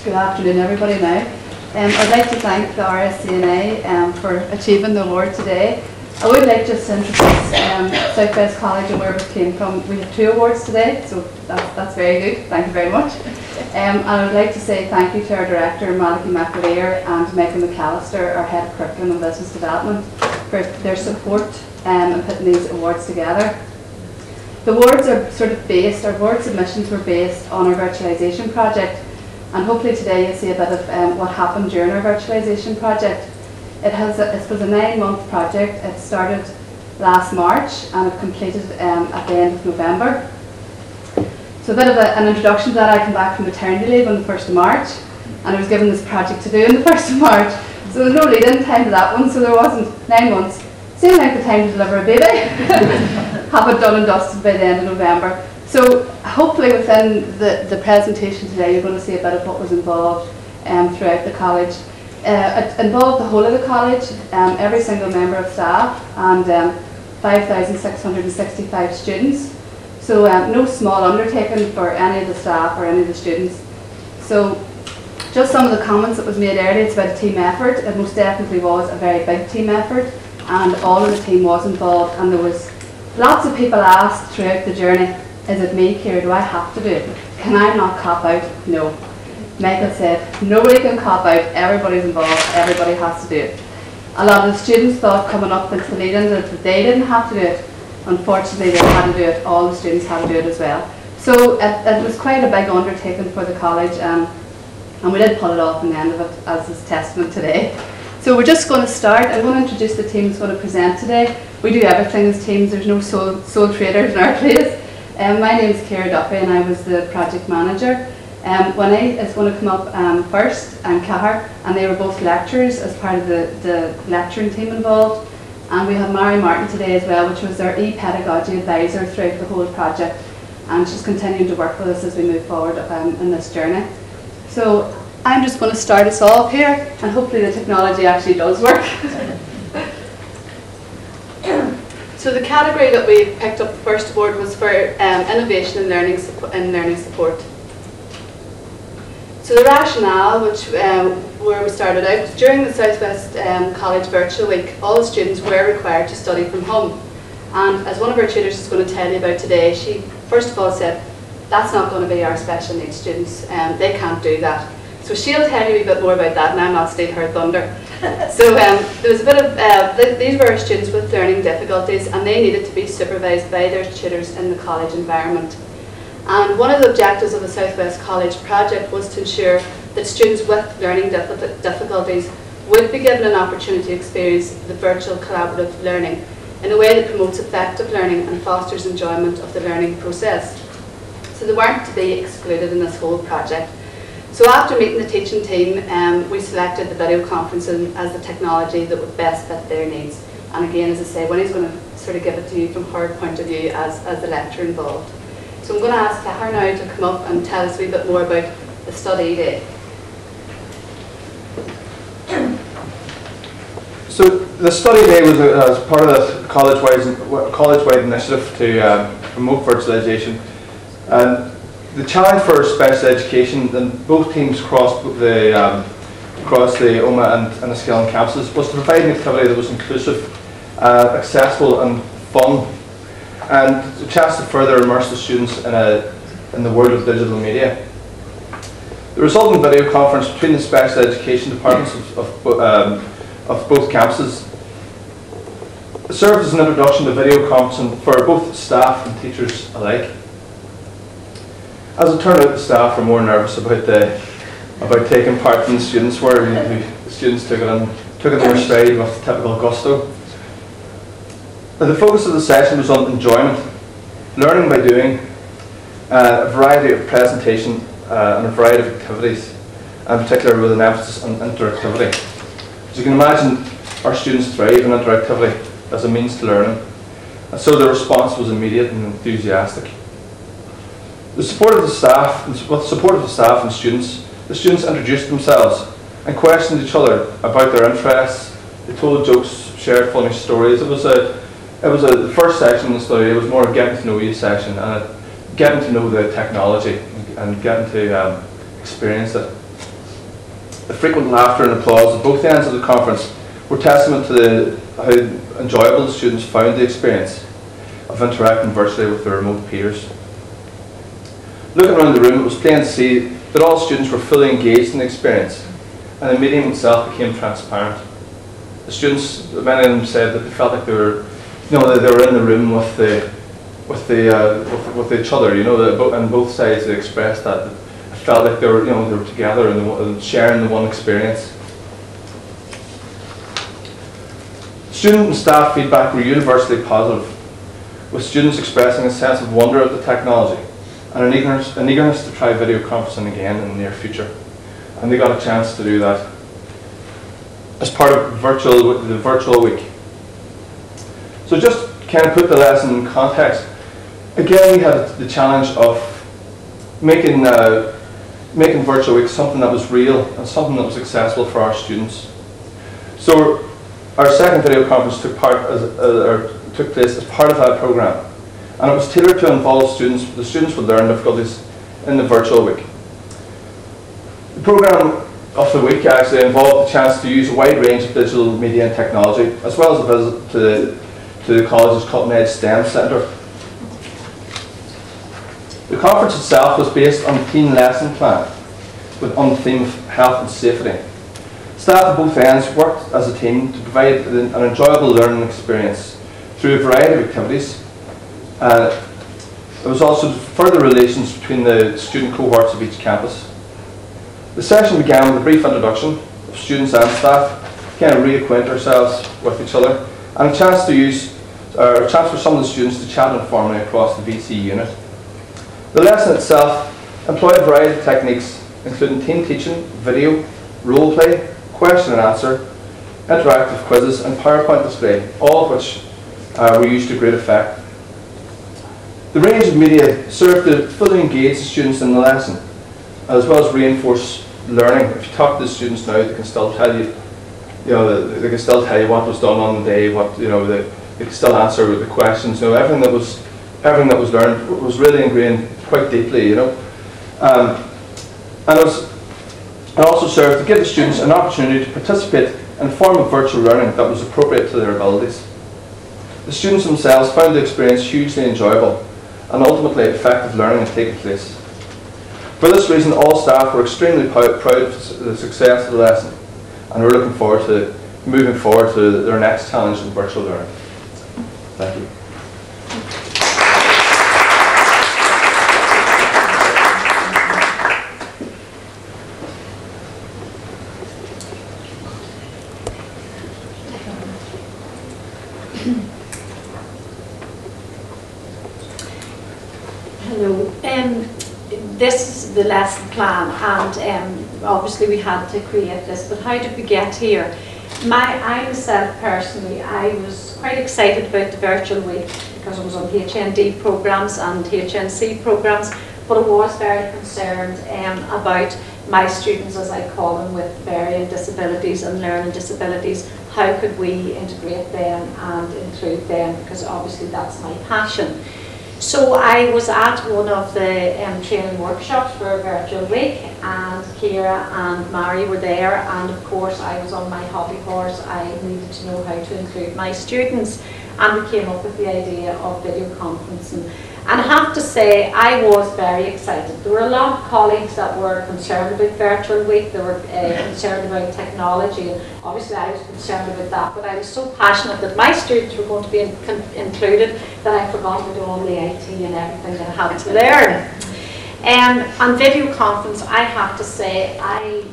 Good afternoon, everybody now. I'd like to thank the RSCni for achieving the award today. I would like just to introduce South West College and where we came from. We have 2 awards today, so that's very good. Thank you very much. And I would like to say thank you to our director, Malachy McAleer, and Megan McAllister, our head of curriculum and business development, for their support in putting these awards together. The awards are sort of based, our award submissions were based on our virtualisation project, and hopefully today you'll see a bit of what happened during our virtualisation project. It was a 9-month project. It started last March and it completed at the end of November. So a bit of an introduction to that. I came back from maternity leave on the 1st of March and I was given this project to do on the 1st of March. So there was no lead-in time to that one, so there wasn't 9 months. Seemed like the time to deliver a baby. Have it done and dusted by the end of November. So hopefully within the presentation today you're going to see a bit of what was involved throughout the college. It involved the whole of the college, every single member of staff, and 5,665 students. So no small undertaking for any of the staff or any of the students. So just some of the comments that was made earlier, it's about a team effort. It most definitely was a very big team effort, and all of the team was involved, and there was lots of people asked throughout the journey, is it me, Ciara, do I have to do it? Can I not cop out? No. Michael said, nobody can cop out, everybody's involved, everybody has to do it. A lot of the students thought coming up into the lead-in that they didn't have to do it. Unfortunately, they had to do it, all the students had to do it as well. So it was quite a big undertaking for the college, and we did pull it off in the end of it, as is testament today. So we're just going to start. I'm going to introduce the team that's going to present today. We do everything as teams, there's no sole traders in our place. My name is Ciara Duffy and I was the project manager. Winnie is going to come up first, and Cahar, and they were both lecturers as part of the lecturing team involved. And we have Mary Martin today as well, which was our e-pedagogy advisor throughout the whole project, and she's continuing to work with us as we move forward in this journey. So I'm just going to start us off here, and hopefully the technology actually does work. So the category that we picked up the first award was for innovation and learning support. So the rationale, where we started out, was during the South West College Virtual Week, all students were required to study from home. And as one of our tutors is going to tell you about today, she first of all said, that's not going to be our special needs students, they can't do that. So she'll tell you a bit more about that, and I'm not stealing her thunder. So there was a bit of, these were students with learning difficulties, and they needed to be supervised by their tutors in the college environment. And one of the objectives of the South West College project was to ensure that students with learning difficulties would be given an opportunity to experience the virtual collaborative learning in a way that promotes effective learning and fosters enjoyment of the learning process. So they weren't to be excluded in this whole project. So after meeting the teaching team, we selected the video conferencing as the technology that would best fit their needs. And again, as I say, Winnie's going to sort of give it to you from her point of view as the lecturer involved. So I'm going to ask Cahar now to come up and tell us a wee bit more about the study day. So the study day was as part of the college-wide initiative to promote virtualisation. And the challenge for special education, and both teams across the OMA and the Skilling campuses, was to provide an activity that was inclusive, accessible and fun, and a chance to further immerse the students in the world of digital media. The resulting video conference between the special education departments of both campuses served as an introduction to video conferencing for both staff and teachers alike. As it turned out, the staff were more nervous about taking part than the students were. The students took it in their stride with typical gusto. The focus of the session was on enjoyment, learning by doing, a variety of presentation and a variety of activities, in particular with an emphasis on interactivity. As you can imagine, our students thrive in interactivity as a means to learning, and so the response was immediate and enthusiastic. With support of the staff and students, the students introduced themselves and questioned each other about their interests. They told jokes, shared funny stories. It was the first section in the study. It was more a getting to know you session, and getting to know the technology and getting to experience it. The frequent laughter and applause at both ends of the conference were testament to how enjoyable the students found the experience of interacting virtually with their remote peers. Looking around the room, it was plain to see that all students were fully engaged in the experience, and the meeting itself became transparent. The students, many of them said that they felt like they were, you know, that they were in the room with each other. You know, and both sides they expressed that. It felt like they were, you know, they were together and sharing the one experience. Student and staff feedback were universally positive, with students expressing a sense of wonder at the technology and an eagerness to try video conferencing again in the near future. And they got a chance to do that as part of the virtual week. So just kind of put the lesson in context. Again, we had the challenge of making virtual week something that was real and something that was accessible for our students. So our second video conference took place as part of that program, and it was tailored to involve students. The students would learn difficulties in the virtual week. The program of the week actually involved the chance to use a wide range of digital media and technology, as well as a visit to the college's Cutting Edge STEM Centre. The conference itself was based on the teen lesson plan on the theme of health and safety. Staff at both ends worked as a team to provide an enjoyable learning experience through a variety of activities. There was also further relations between the student cohorts of each campus. The session began with a brief introduction of students and staff, kind of reacquaint ourselves with each other, and a chance for some of the students to chat informally across the VC unit. The lesson itself employed a variety of techniques, including team teaching, video, role play, question and answer, interactive quizzes, and PowerPoint display, all of which were used to great effect. The range of media served to fully engage the students in the lesson, as well as reinforce learning. If you talk to the students now, they can still tell you, they can still tell you what was done on the day, they can still answer the questions. Everything that was learned was really ingrained quite deeply. And it also served to give the students an opportunity to participate in a form of virtual learning that was appropriate to their abilities. The students themselves found the experience hugely enjoyable, and ultimately effective learning had taken place. For this reason, all staff were extremely proud of the success of the lesson, and we're looking forward to moving forward to their next challenge in virtual learning. Thank you. Hello. This is the lesson plan, and obviously we had to create this, but how did we get here? I myself personally, I was quite excited about the virtual week because I was on HND programs and HNC programs, but I was very concerned about my students, as I call them, with varying disabilities and learning disabilities. How could we integrate them and include them, because obviously that's my passion. So I was at one of the training workshops for a virtual week, and Kira and Mary were there, and of course I was on my hobby horse. I needed to know how to include my students, and we came up with the idea of video conferencing. And I have to say, I was very excited. There were a lot of colleagues that were concerned about virtual week. They were concerned about technology, and obviously I was concerned about that, but I was so passionate that my students were going to be included that I forgot to do all the IT and everything that I had to learn. On video conference, I have to say, I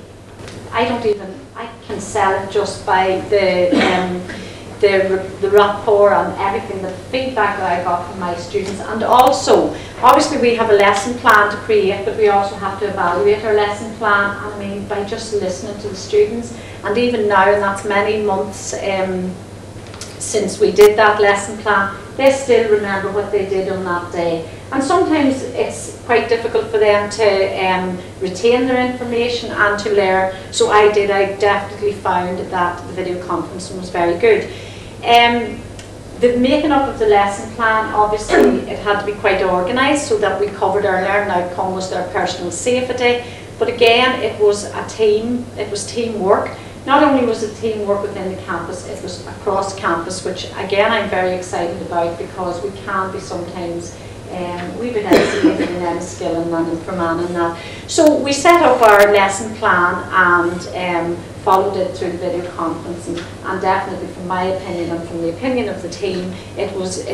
can sell it just by the rapport and everything, the feedback that I got from my students. And also, obviously we have a lesson plan to create, but we also have to evaluate our lesson plan. And I mean, by just listening to the students, and even now, and that's many months since we did that lesson plan, they still remember what they did on that day. And sometimes it's quite difficult for them to retain their information and to learn. So I definitely found that the video conferencing was very good. The making up of the lesson plan, obviously it had to be quite organised so that we covered our learning outcomes, their personal safety, but again it was a team, it was teamwork. Not only was it teamwork within the campus, it was across campus, which again I'm very excited about, because we can be sometimes we've been isolated in Enniskillen and in Fermanagh and that. So we set up our lesson plan and followed it through video conferencing, and definitely from my opinion and from the opinion of the team, it was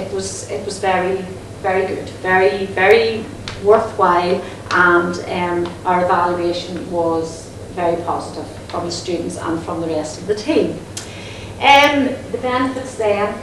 very, very good, very, very worthwhile, and our evaluation was very positive from the students and from the rest of the team. The benefits then.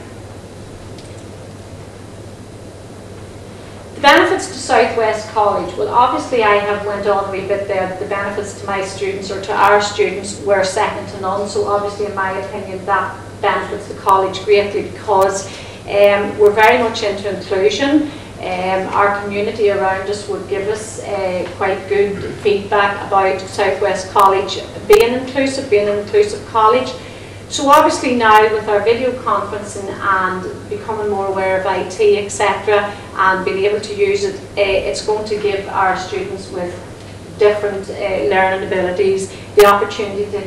The benefits to Southwest College, well obviously I have went on a wee bit there. The benefits to my students or to our students were second to none, so obviously in my opinion that benefits the college greatly, because we're very much into inclusion. Our community around us would give us quite good feedback about Southwest College being an inclusive college. So obviously now with our video conferencing and becoming more aware of IT, etc., and being able to use it, it's going to give our students with different learning abilities the opportunity to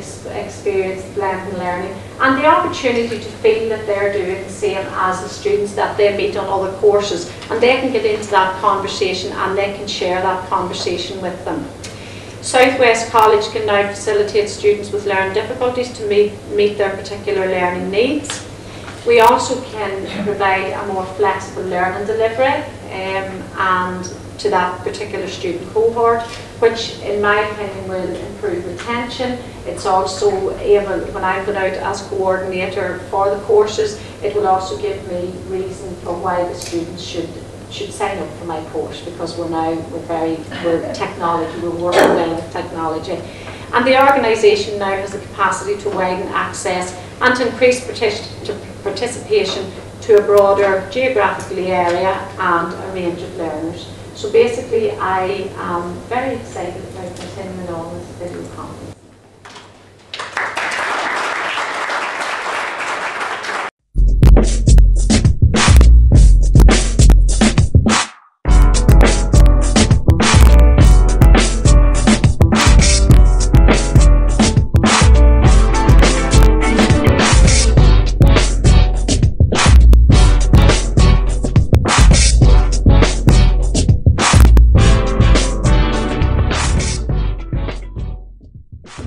experience blended learning, and the opportunity to feel that they're doing the same as the students that they meet on other courses, and they can get into that conversation and they can share that conversation with them. Southwest College can now facilitate students with learning difficulties to meet their particular learning needs. We also can provide a more flexible learning delivery and to that particular student cohort, which in my opinion will improve retention. It's also able, when I'm going out as coordinator for the courses, it will also give me reason for why the students should sign up for my course, because we're technology, we're working well with technology. And the organisation now has the capacity to widen access and to increase participation to a broader geographical area and a range of learners. So basically I am very excited about continuing on with the video conference.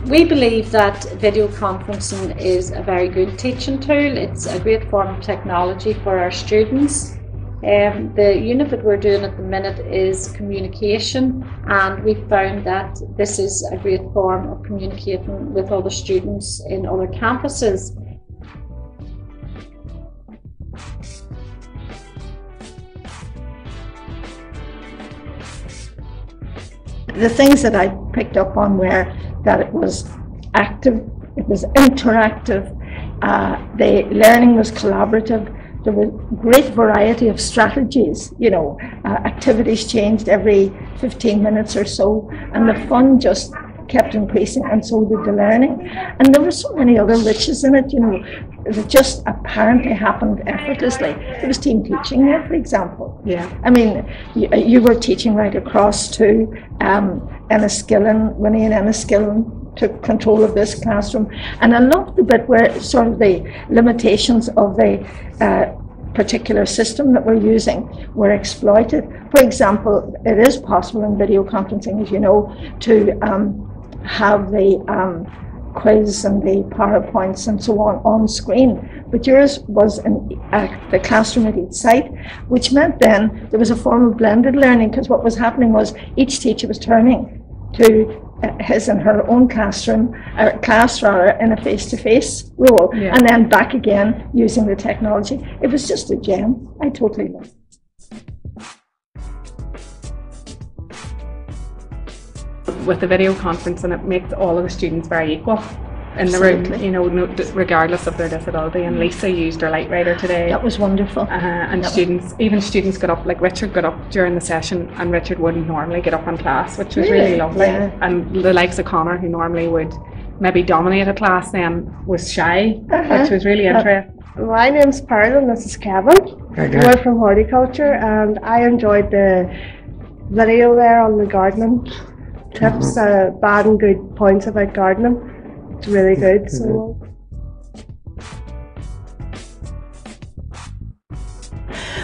We believe that video conferencing is a very good teaching tool. It's a great form of technology for our students. The unit that we're doing at the minute is communication, and we found that this is a great form of communicating with other students in other campuses. The things that I picked up on were that it was active, it was interactive, the learning was collaborative, there was a great variety of strategies, activities changed every 15 minutes or so, and the fun just kept increasing, and so did the learning. And there were so many other riches in it, that just apparently happened effortlessly. There was team teaching there, for example. Yeah. I mean, you were teaching right across to Enniskillen, Winnie and Enniskillen took control of this classroom. And I loved the bit where sort of the limitations of the particular system that we're using were exploited. For example, it is possible in video conferencing, as you know, to have the quiz and the PowerPoints and so on screen, but yours was in the classroom at each site, which meant then there was a form of blended learning, because what was happening was each teacher was turning to his and her own classroom, or class rather, in a face-to-face role, and then back again using the technology. It was just a gem. I totally loved it. With the video conferencing, it makes all of the students very equal in the room, regardless of their disability. And Lisa used her light writer today. That was wonderful. And students got up, like Richard got up during the session, and Richard wouldn't normally get up in class, which was really lovely. Yeah. And the likes of Connor, who normally would maybe dominate a class then was shy, which was really interesting. My name's Pearl and this is Kevin. We're from horticulture, and I enjoyed the video there on the gardening tips, bad and good points about gardening. It's really good. So.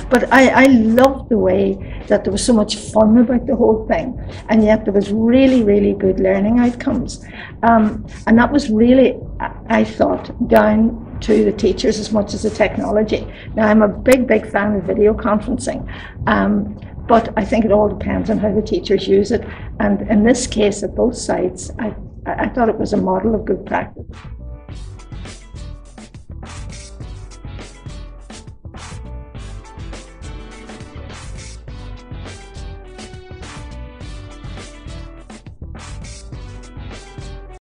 But I loved the way that there was so much fun about the whole thing, and yet there was really, really good learning outcomes. And that was really, I thought, down to the teachers as much as the technology. Now, I'm a big, big fan of video conferencing, but I think it all depends on how the teachers use it. And in this case, at both sites, I thought it was a model of good practice.